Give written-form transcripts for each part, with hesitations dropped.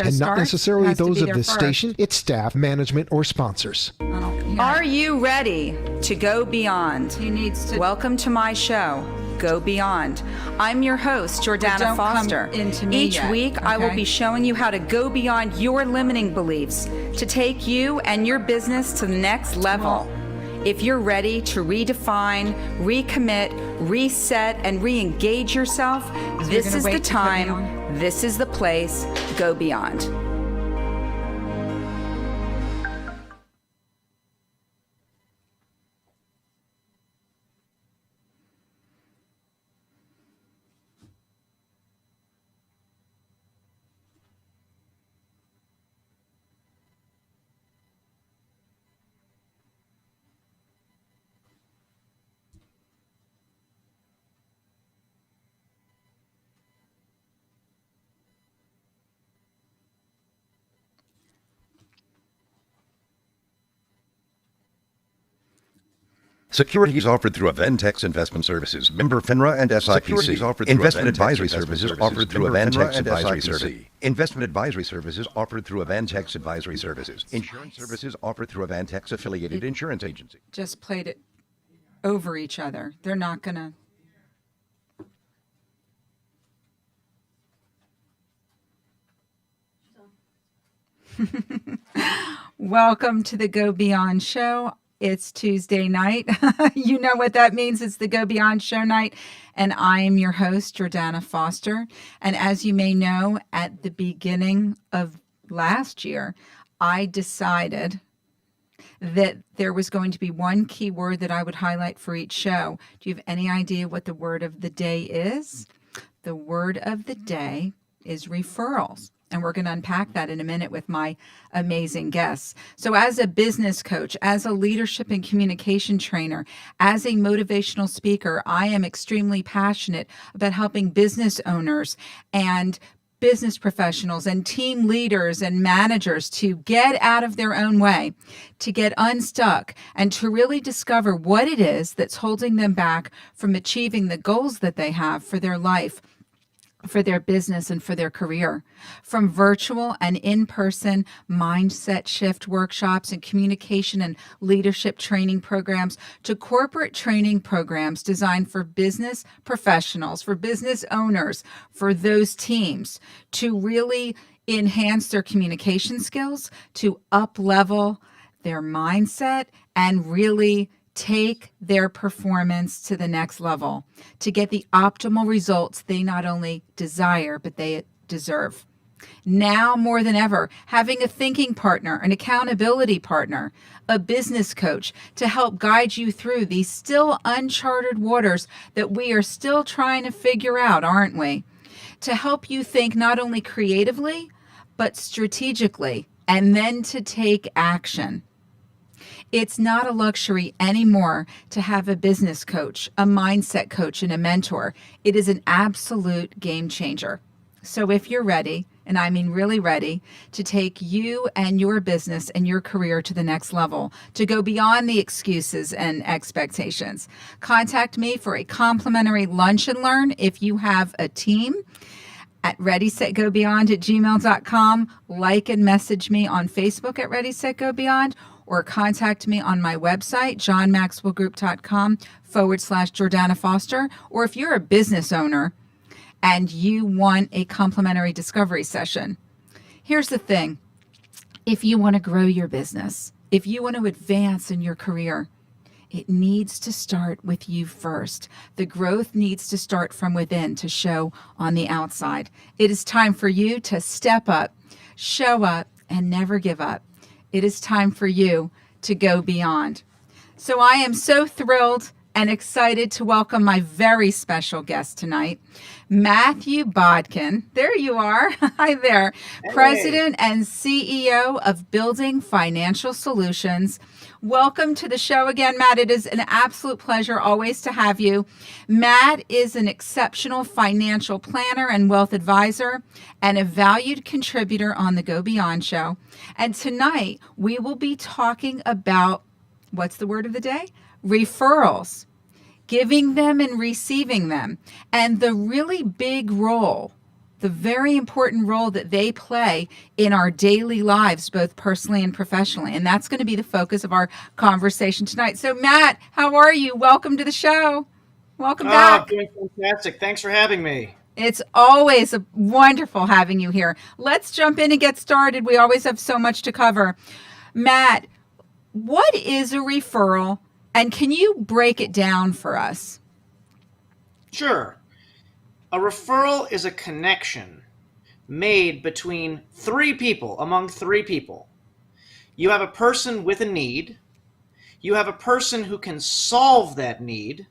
and not necessarily those of the station, its staff, management, or sponsors. Are you ready to go beyond? He needs to. Welcome to my show, Go Beyond. I'm your host, Jordana Foster. Each week, I will be showing you how to go beyond your limiting beliefs to take you and your business to the next level. If you're ready to redefine, recommit, reset, and re-engage yourself, this is the time, this is the place. Go beyond. Securities offered through Aventex Investment Services, member FINRA and SIPC. Investment advisory services offered through Aventex Advisory Services. Investment advisory services offered through Aventex Advisory Services. Insurance services offered through Aventex affiliated insurance agency. Just played it over each other. They're not going to. Welcome to the Go Beyond Show. It's Tuesday night. You know what that means. It's the Go Beyond Show night. And I am your host, Jordana Foster. And as you may know, at the beginning of last year, I decided that there was going to be one key word that I would highlight for each show. Do you have any idea what the word of the day is? The word of the day is referrals. And we're going to unpack that in a minute with my amazing guests. So as a business coach, as a leadership and communication trainer, as a motivational speaker, I am extremely passionate about helping business owners and business professionals and team leaders and managers to get out of their own way, to get unstuck, and to really discover what it is that's holding them back from achieving the goals that they have for their life, for their business, and for their career. From virtual and in-person mindset shift workshops and communication and leadership training programs to corporate training programs designed for business professionals, for business owners, for those teams to really enhance their communication skills, to up-level their mindset, and really take their performance to the next level to get the optimal results they not only desire, but they deserve. Now more than ever, having a thinking partner, an accountability partner, a business coach to help guide you through these still uncharted waters that we are still trying to figure out, aren't we? To help you think not only creatively, but strategically, and then to take action. It's not a luxury anymore to have a business coach, a mindset coach, and a mentor. It is an absolute game changer. So if you're ready, and I mean really ready, to take you and your business and your career to the next level, to go beyond the excuses and expectations, contact me for a complimentary lunch and learn if you have a team at readysetgobeyond@gmail.com. Like and message me on Facebook at Ready, Set, Go Beyond, or contact me on my website, johnmaxwellgroup.com/Jordana Foster. Or if you're a business owner and you want a complimentary discovery session, here's the thing. If you want to grow your business, if you want to advance in your career, it needs to start with you first. The growth needs to start from within to show on the outside. It is time for you to step up, show up, and never give up. It is time for you to go beyond. So I am so thrilled and excited to welcome my very special guest tonight, Matthew Bodkin. There you are. Hi there. Hey. President and CEO of Building Financial Solutions. Welcome to the show again, Matt. It is an absolute pleasure always to have you. Matt is an exceptional financial planner and wealth advisor and a valued contributor on the Go Beyond show. And tonight we will be talking about, what's the word of the day? Referrals, giving them and receiving them, and the really big role the very important role that they play in our daily lives, both personally and professionally. And that's going to be the focus of our conversation tonight. So, Matt, how are you? Welcome to the show. Welcome back. Doing fantastic. Thanks for having me. It's always wonderful having you here. Let's jump in and get started. We always have so much to cover. Matt, what is a referral, and can you break it down for us? Sure. A referral is a connection made between among three people. You have a person with a need, you have a person who can solve that need,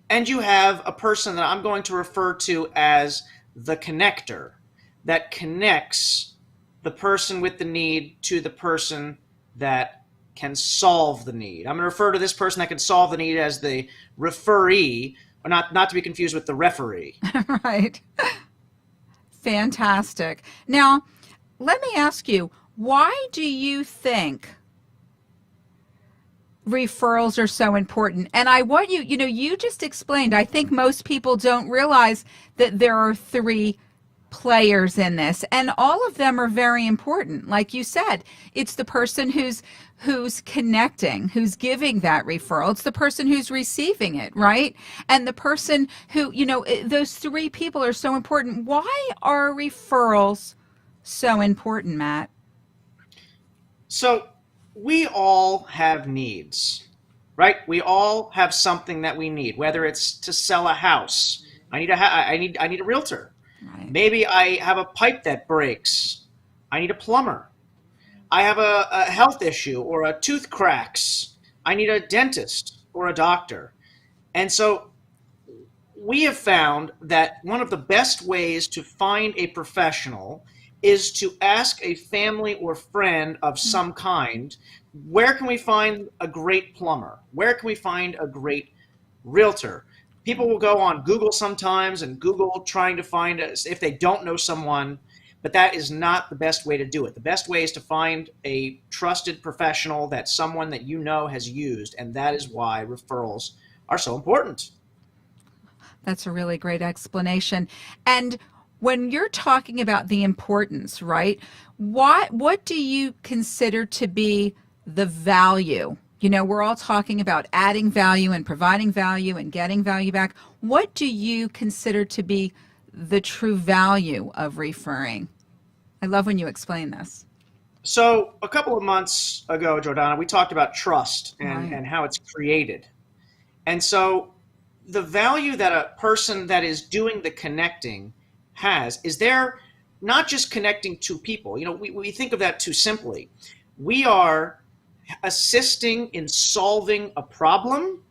and you have a person that I'm going to refer to as the connector that connects the person with the need to the person that can solve the need. I'm going to refer to this person that can solve the need as the referee, or not to be confused with the referee. Right. Fantastic. Now, let me ask you, why do you think referrals are so important? And I want you just explained, I think most people don't realize that there are three players in this, and all of them are very important. Like you said, it's the person who's connecting, who's giving that referral. It's the person who's receiving it, right? And the person who, those three people are so important. Why are referrals so important, Matt? So we all have needs, right? We all have something that we need, whether it's to sell a house. I need a realtor. Right. Maybe I have a pipe that breaks. I need a plumber. I have a health issue or a tooth cracks. I need a dentist or a doctor. And so we have found that one of the best ways to find a professional is to ask a family or friend of some kind, where can we find a great plumber? Where can we find a great realtor? People will go on Google sometimes and Google trying to find if they don't know someone, but that is not the best way to do it. The best way is to find a trusted professional that someone that you know has used, and that is why referrals are so important. That's a really great explanation. And when you're talking about the importance, right, what do you consider to be the value? We're all talking about adding value and providing value and getting value back. What do you consider to be the true value of referring? I love when you explain this. So a couple of months ago, Jordana, we talked about trust and how it's created. And so the value that a person that is doing the connecting has is they're not just connecting two people. We think of that too simply. We are assisting in solving a problem,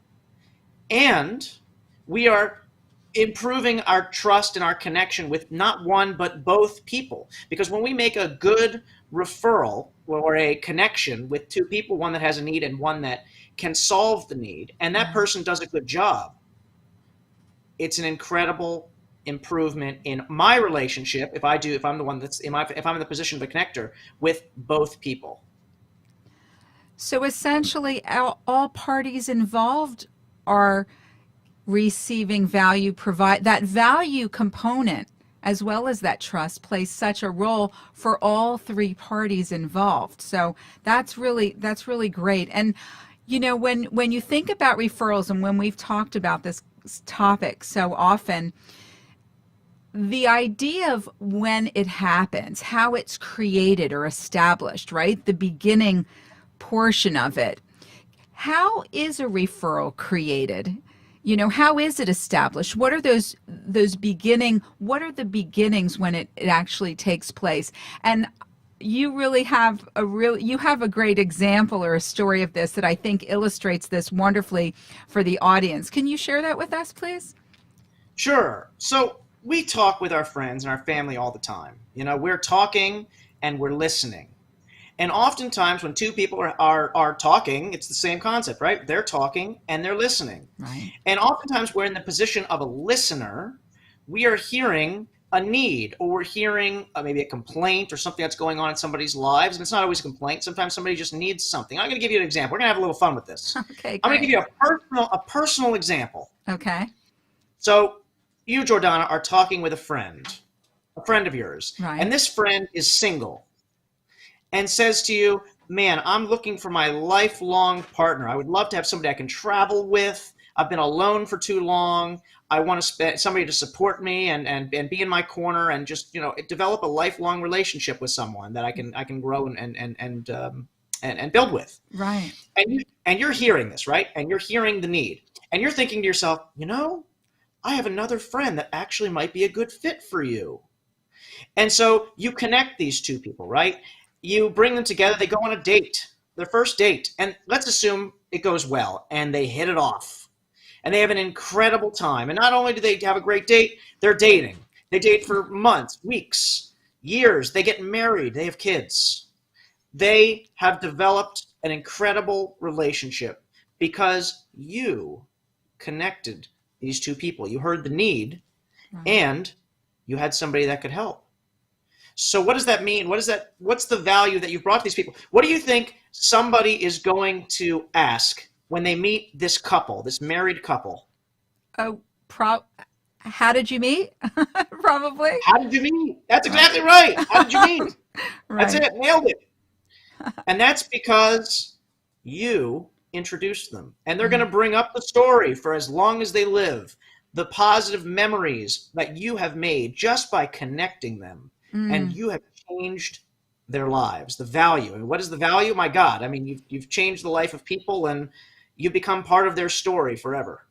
and we are improving our trust and our connection with not one but both people. Because when we make a good referral or a connection with two people, one that has a need and one that can solve the need, and that person does a good job, it's an incredible improvement in my relationship if I'm the one if I'm in the position of a connector with both people. So essentially, all parties involved are receiving value. That value component, as well as that trust, plays such a role for all three parties involved. So that's really great. And when you think about referrals, and when we've talked about this topic so often, the idea of when it happens, how it's created or established, right? The beginning portion of it. How is a referral created? How is it established? What are the beginnings when it actually takes place? And you really have a great example or a story of this that I think illustrates this wonderfully for the audience. Can you share that with us, please? Sure. So we talk with our friends and our family all the time. We're talking and we're listening. And oftentimes when two people are talking, it's the same concept, right? They're talking and they're listening. Right. And oftentimes we're in the position of a listener. We are hearing a need, or we're hearing maybe a complaint or something that's going on in somebody's lives. And it's not always a complaint. Sometimes somebody just needs something. I'm going to give you an example. We're going to have a little fun with this. Okay, great. I'm going to give you a personal example. Okay. So you, Jordana, are talking with a friend. a friend of yours, Right. and this friend is single and says to you, man, I'm looking for my lifelong partner. I would love to have somebody I can travel with. I've been alone for too long. I want to somebody to support me and be in my corner and just, develop a lifelong relationship with someone that I can grow and build with. Right. And you're hearing this, right? And you're hearing the need. And you're thinking to yourself, I have another friend that actually might be a good fit for you. And so you connect these two people, right? You bring them together. They go on a date, their first date. And let's assume it goes well and they hit it off. And they have an incredible time. And not only do they have a great date, they're dating. They date for months, weeks, years. They get married. They have kids. They have developed an incredible relationship because you connected these two people. You heard the need, and you had somebody that could help. So what does that mean? What's the value that you've brought to these people? What do you think somebody is going to ask when they meet this couple, this married couple? Oh, how did you meet? Probably. How did you meet? That's exactly right. How did you meet? Right. That's it. Nailed it. And that's because you introduced them. And they're going to bring up the story for as long as they live, the positive memories that you have made just by connecting them. And you have changed their lives, the value. And what is the value? My God, I mean, you've changed the life of people and you become part of their story forever.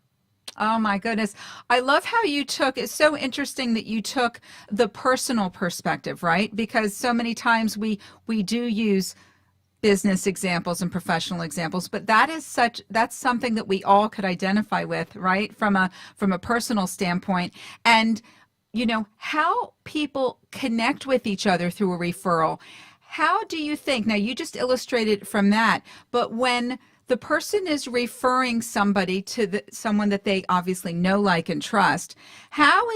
Oh my goodness. I love how it's so interesting that you took the personal perspective, right? Because so many times we do use business examples and professional examples, but that's something that we all could identify with, right? From a personal standpoint. And how people connect with each other through a referral. How do you think, now you just illustrated from that, but when the person is referring somebody to someone that they obviously know, like, and trust, how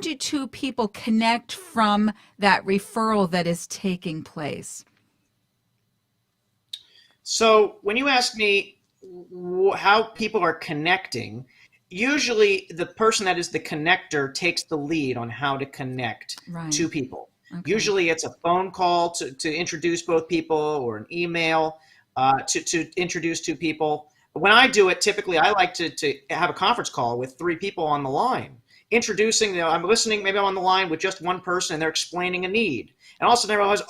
do two people connect from that referral that is taking place? So when you ask me how people are connecting, usually the person that is the connector takes the lead on how to connect two people. Okay. Usually it's a phone call to introduce both people, or an email to introduce two people. When I do it, typically I like to have a conference call with three people on the line, introducing, I'm listening, maybe I'm on the line with just one person and they're explaining a need. And all of a sudden I realize,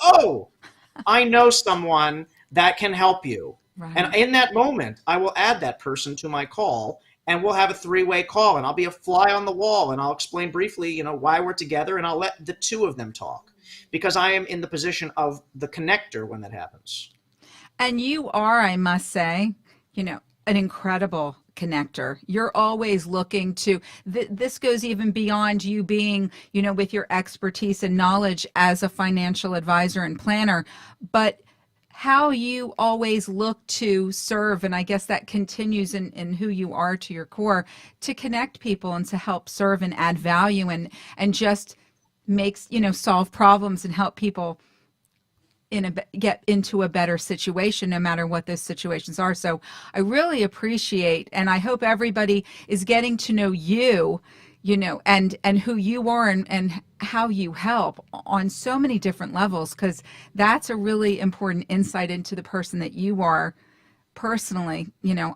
I know someone that can help you. Right. And in that moment, I will add that person to my call. And we'll have a three-way call, and I'll be a fly on the wall, and I'll explain briefly, why we're together, and I'll let the two of them talk, because I am in the position of the connector when that happens. And you are, I must say, an incredible connector. You're always looking to, this goes even beyond you being, with your expertise and knowledge as a financial advisor and planner, but how you always look to serve, and I guess that continues in who you are to your core, to connect people and to help serve and add value and just makes, solve problems and help people get into a better situation, no matter what those situations are. So I really appreciate, and I hope everybody is getting to know you, and who you are and how you help on so many different levels, because that's a really important insight into the person that you are personally,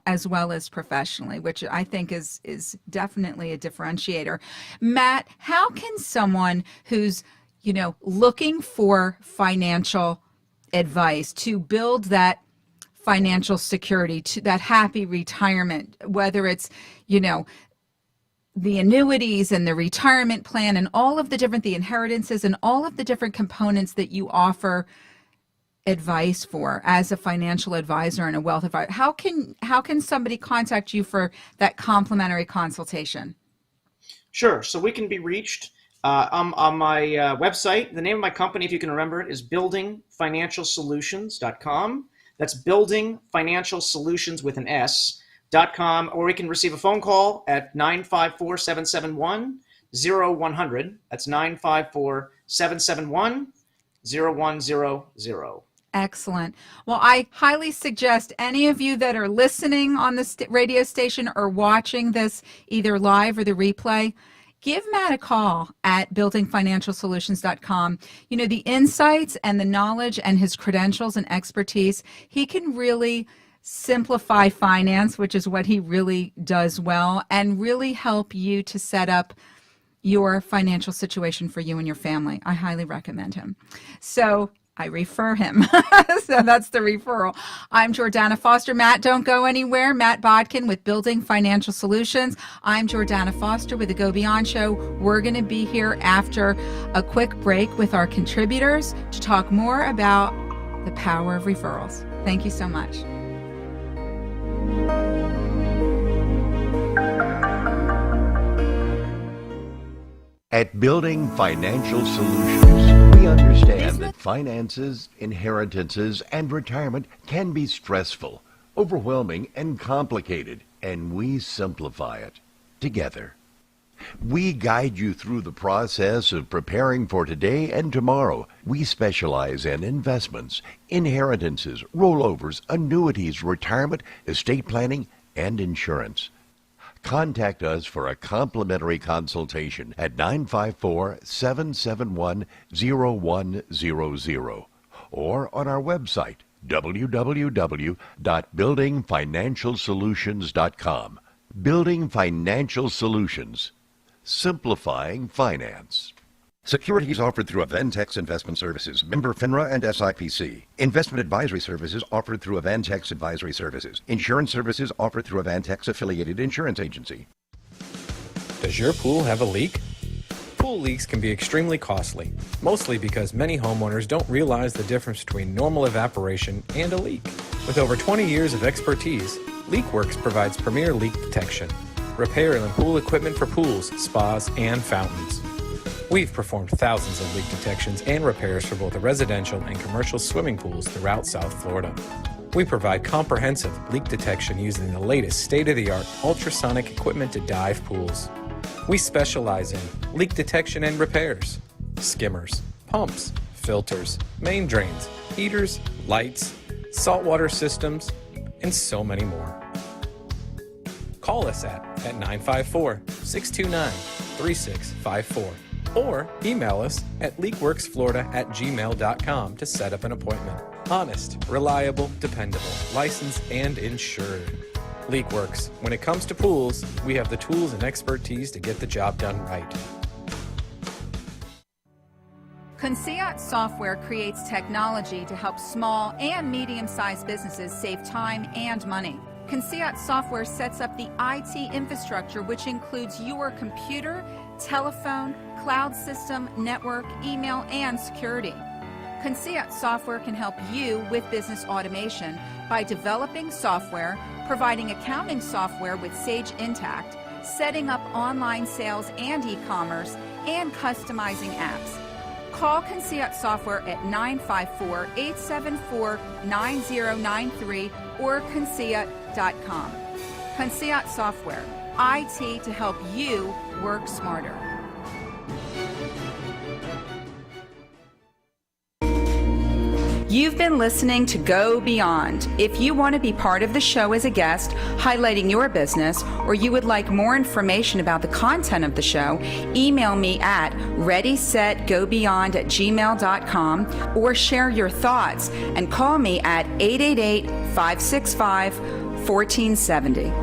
as well as professionally, which I think is definitely a differentiator. Matt, how can someone who's, looking for financial advice to build that financial security, to that happy retirement, whether it's, the annuities and the retirement plan and all of the inheritances and all of the different components that you offer advice for as a financial advisor and a wealth advisor, how can somebody contact you for that complimentary consultation? Sure. So we can be reached on my website. The name of my company, if you can remember it, is buildingfinancialsolutions.com. That's buildingfinancialsolutions with an S.com, or we can receive a phone call at 954-771-0100. That's 954-771-0100. Excellent. Well, I highly suggest any of you that are listening on the radio station or watching this either live or the replay, give Matt a call at buildingfinancialsolutions.com. You know, the insights and the knowledge and his credentials and expertise, he can really simplify finance, which is what he really does well, and really help you to set up your financial situation for you and your family. I highly recommend him. So I refer him. So that's the referral. I'm Jordana Foster. Matt, don't go anywhere. Matt Bodkin with Building Financial Solutions. I'm Jordana Foster with the Go Beyond Show. We're going to be here after a quick break with our contributors to talk more about the power of referrals. Thank you so much. At Building Financial Solutions, we understand that finances, inheritances, and retirement can be stressful, overwhelming, and complicated, and we simplify it together. We guide you through the process of preparing for today and tomorrow. We specialize in investments, inheritances, rollovers, annuities, retirement, estate planning, and insurance. Contact us for a complimentary consultation at 954-771-0100 or on our website, www.buildingfinancialsolutions.com. Building Financial Solutions. Simplifying finance. Securities offered through Aventex Investment Services, member FINRA and SIPC. Investment advisory services offered through Aventex Advisory Services. Insurance services offered through Aventex affiliated insurance agency. Does your pool have a leak? Pool leaks can be extremely costly, mostly because many homeowners don't realize the difference between normal evaporation and a leak. With over 20 years of expertise, LeakWorks provides premier leak detection, repair and pool equipment for pools, spas, and fountains. We've performed thousands of leak detections and repairs for both residential and commercial swimming pools throughout South Florida. We provide comprehensive leak detection using the latest state-of-the-art ultrasonic equipment to dive pools. We specialize in leak detection and repairs, skimmers, pumps, filters, main drains, heaters, lights, saltwater systems, and so many more. Call us at 954-629-3654 or email us at leakworksflorida@gmail.com to set up an appointment. Honest, reliable, dependable, licensed, and insured. LeakWorks. When it comes to pools, we have the tools and expertise to get the job done right. Concierge Software creates technology to help small and medium-sized businesses save time and money. Concierge Software sets up the IT infrastructure, which includes your computer, telephone, cloud system, network, email, and security. Concierge Software can help you with business automation by developing software, providing accounting software with Sage Intacct, setting up online sales and e-commerce, and customizing apps. Call Concierge Software at 954-874-9093 or concierge.com. Concierge Software, IT to help you work smarter. You've been listening to Go Beyond. If you want to be part of the show as a guest, highlighting your business, or you would like more information about the content of the show, email me at readysetgobeyond@gmail.com or share your thoughts and call me at 888-565-1470.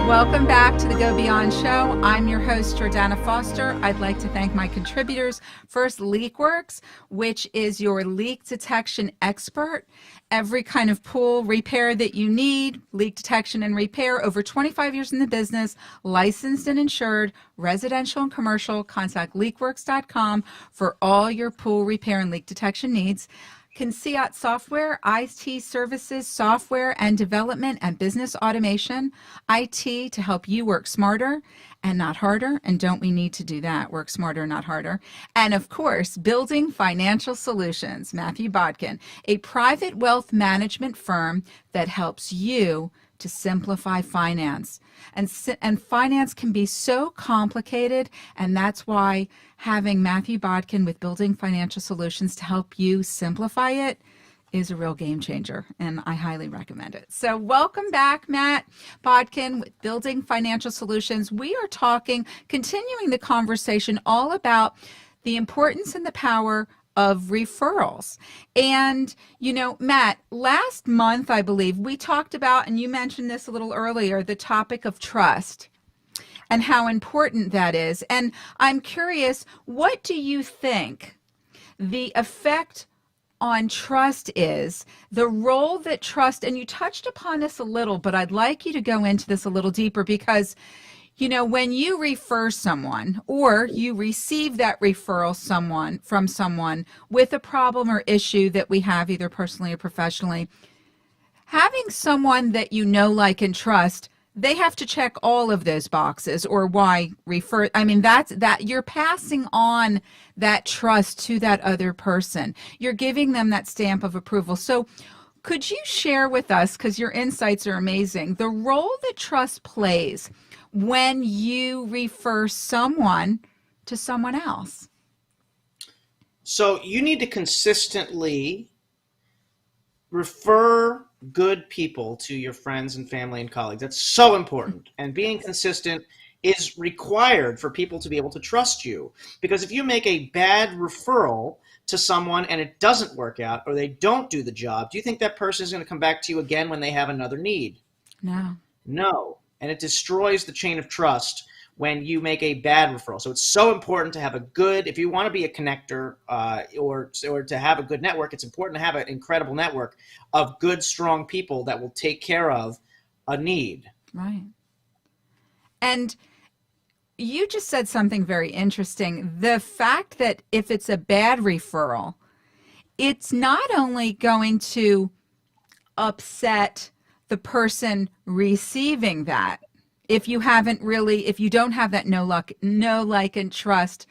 Welcome back to the Go Beyond Show. I'm your host, Jordana Foster. I'd like to thank my contributors. First, LeakWorks, which is your leak detection expert. Every kind of pool repair that you need, leak detection and repair. Over 25 years in the business, licensed and insured, residential and commercial. Contact leakworks.com for all your pool repair and leak detection needs. Concierge Software, IT services, software and development and business automation, IT to help you work smarter and not harder. And don't we need to do that? Work smarter, not harder. And of course, Building Financial Solutions, Matthew Bodkin, a private wealth management firm that helps you to simplify finance. And finance can be so complicated, and that's why having Matthew Bodkin with Building Financial Solutions to help you simplify it is a real game changer, and I highly recommend it. So welcome back, Matt Bodkin with Building Financial Solutions. We are continuing the conversation all about the importance and the power of referrals. And, Matt, last month, I believe, we talked about, and you mentioned this a little earlier, the topic of trust and how important that is. And I'm curious, what do you think the effect on trust is, the role that trust, and you touched upon this a little, but I'd like you to go into this a little deeper because, when you refer someone or you receive that referral from someone with a problem or issue that we have either personally or professionally, having someone that like, and trust, they have to check all of those boxes or why refer. I mean, that's you're passing on that trust to that other person. You're giving them that stamp of approval. So could you share with us, because your insights are amazing, the role that trust plays when you refer someone to someone else? So you need to consistently refer good people to your friends and family and colleagues. That's so important. And being consistent is required for people to be able to trust you. Because if you make a bad referral to someone and it doesn't work out or they don't do the job, do you think that person is going to come back to you again when they have another need? No. No. And it destroys the chain of trust when you make a bad referral. So it's so important to have a good, if you want to be a connector or to have a good network, it's important to have an incredible network of good, strong people that will take care of a need. Right. And you just said something very interesting. The fact that if it's a bad referral, it's not only going to upset the person receiving that, if you don't have that know, like, and trust,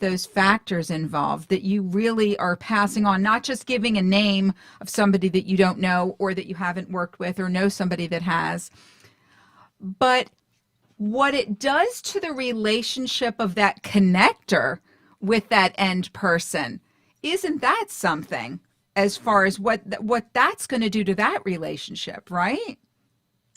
those factors involved that you really are passing on, not just giving a name of somebody that you don't know or that you haven't worked with or know somebody that has, but what it does to the relationship of that connector with that end person. Isn't that something as far as what that's going to do to that relationship, right?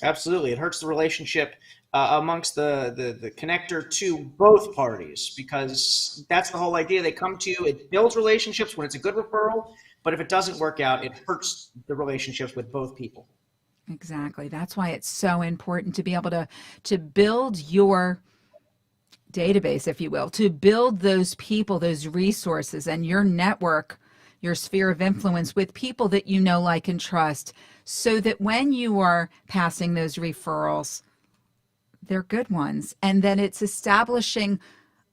Absolutely. It hurts the relationship amongst the connector to both parties, because that's the whole idea. They come to you, it builds relationships when it's a good referral, but if it doesn't work out, it hurts the relationships with both people. Exactly. That's why it's so important to be able to build your database, if you will, to build those people, those resources, and your network, your sphere of influence with people that like, and trust, so that when you are passing those referrals, they're good ones. And then it's establishing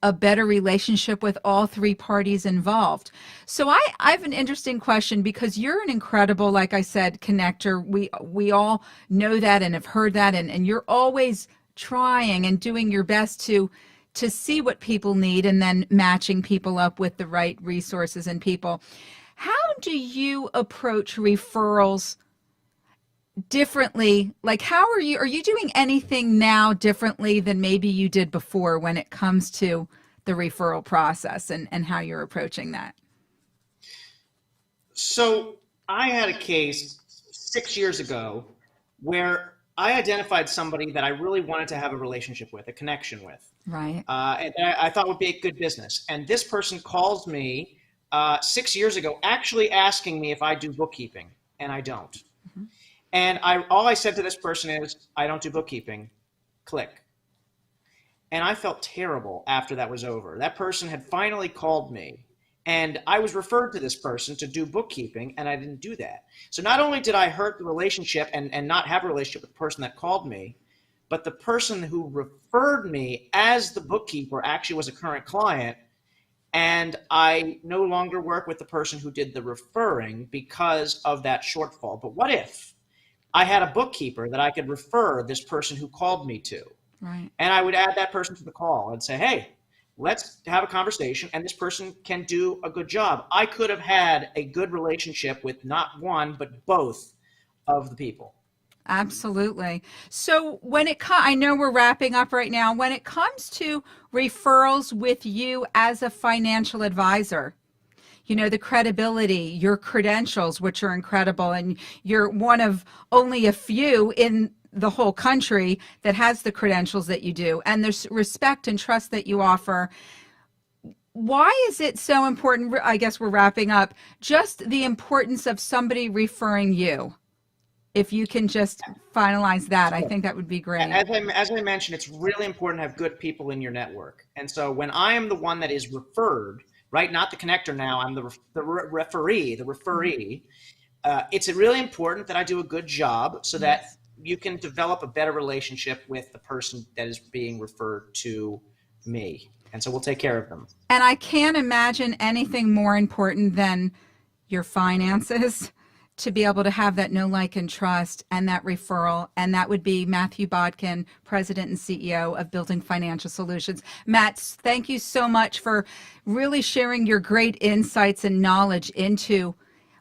a better relationship with all three parties involved. So I have an interesting question, because you're an incredible, like I said, connector. We all know that and have heard that, and you're always trying and doing your best to see what people need and then matching people up with the right resources and people. How do you approach referrals differently? Like, how are you doing anything now differently than maybe you did before when it comes to the referral process and how you're approaching that? So I had a case 6 years ago where I identified somebody that I really wanted to have a relationship with, a connection with. Right. And I thought would be a good business. And this person calls me 6 years ago, actually asking me if I do bookkeeping, and I don't. Mm-hmm. And all I said to this person is, I don't do bookkeeping, click. And I felt terrible after that was over. That person had finally called me, and I was referred to this person to do bookkeeping, and I didn't do that. So not only did I hurt the relationship and not have a relationship with the person that called me, but the person who referred me as the bookkeeper actually was a current client, and I no longer work with the person who did the referring because of that shortfall. But what if I had a bookkeeper that I could refer this person who called me to? Right. And I would add that person to the call and say, hey, let's have a conversation, and this person can do a good job. I could have had a good relationship with not one, but both of the people. Absolutely. So when I know we're wrapping up right now, when it comes to referrals with you as a financial advisor, the credibility, your credentials, which are incredible, and you're one of only a few in the whole country that has the credentials that you do, and there's respect and trust that you offer. Why is it so important? I guess we're wrapping up. Just the importance of somebody referring you. If you can just finalize that, I think that would be great. As I mentioned, it's really important to have good people in your network. And so when I am the one that is referred, right, not the connector now, I'm the referee, it's really important that I do a good job so that you can develop a better relationship with the person that is being referred to me. And so we'll take care of them. And I can't imagine anything more important than your finances, to be able to have that know, like, and trust and that referral. And that would be Matthew Bodkin, President and CEO of Building Financial Solutions. Matt, thank you so much for really sharing your great insights and knowledge into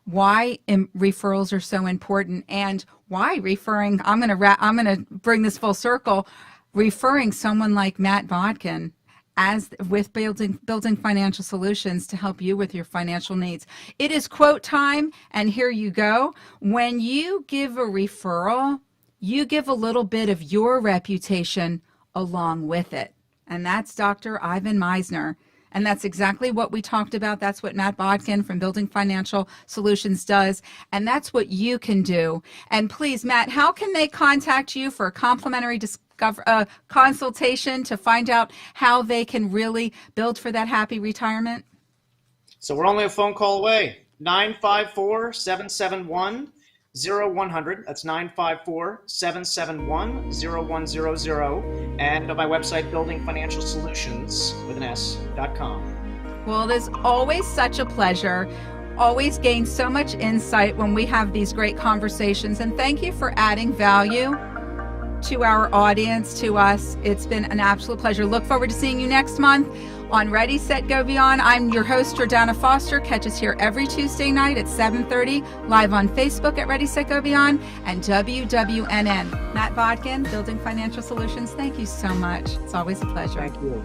why referrals are so important and why referring, I'm going to bring this full circle, referring someone like Matt Bodkin as with building financial solutions to help you with your financial needs. It is quote time, and here you go. When you give a referral, you give a little bit of your reputation along with it. And that's Dr. Ivan Meisner. And that's exactly what we talked about. That's what Matt Bodkin from Building Financial Solutions does. And that's what you can do. And please, Matt, how can they contact you for a complimentary consultation to find out how they can really build for that happy retirement? So we're only a phone call away. 954-771-0100. That's 954-771-0100. And on my website, buildingfinancialsolutions.com. Well, it is always such a pleasure. Always gain so much insight when we have these great conversations. And thank you for adding value to our audience, to us. It's been an absolute pleasure. Look forward to seeing you next month on Ready, Set, Go Beyond. I'm your host, Jordana Foster. Catch us here every Tuesday night at 7:30, live on Facebook at Ready, Set, Go Beyond and WWNN. Matt Bodkin, Building Financial Solutions, thank you so much. It's always a pleasure. Thank you.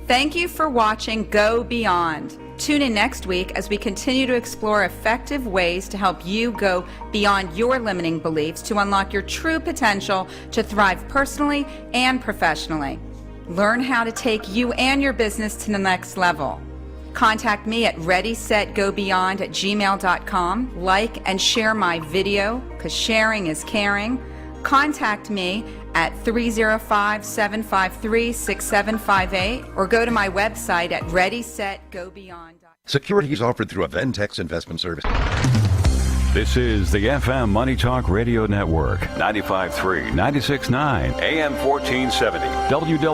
Thank you for watching Go Beyond. Tune in next week as we continue to explore effective ways to help you go beyond your limiting beliefs to unlock your true potential to thrive personally and professionally. Learn how to take you and your business to the next level. Contact me at readysetgobeyond@gmail.com. Like and share my video, because sharing is caring. Contact me at 305-753-6758 or go to my website at readysetgobeyond.com. Securities offered through Aventex Investment Services. This is the FM Money Talk Radio Network, 95.3, 96.9, AM 1470,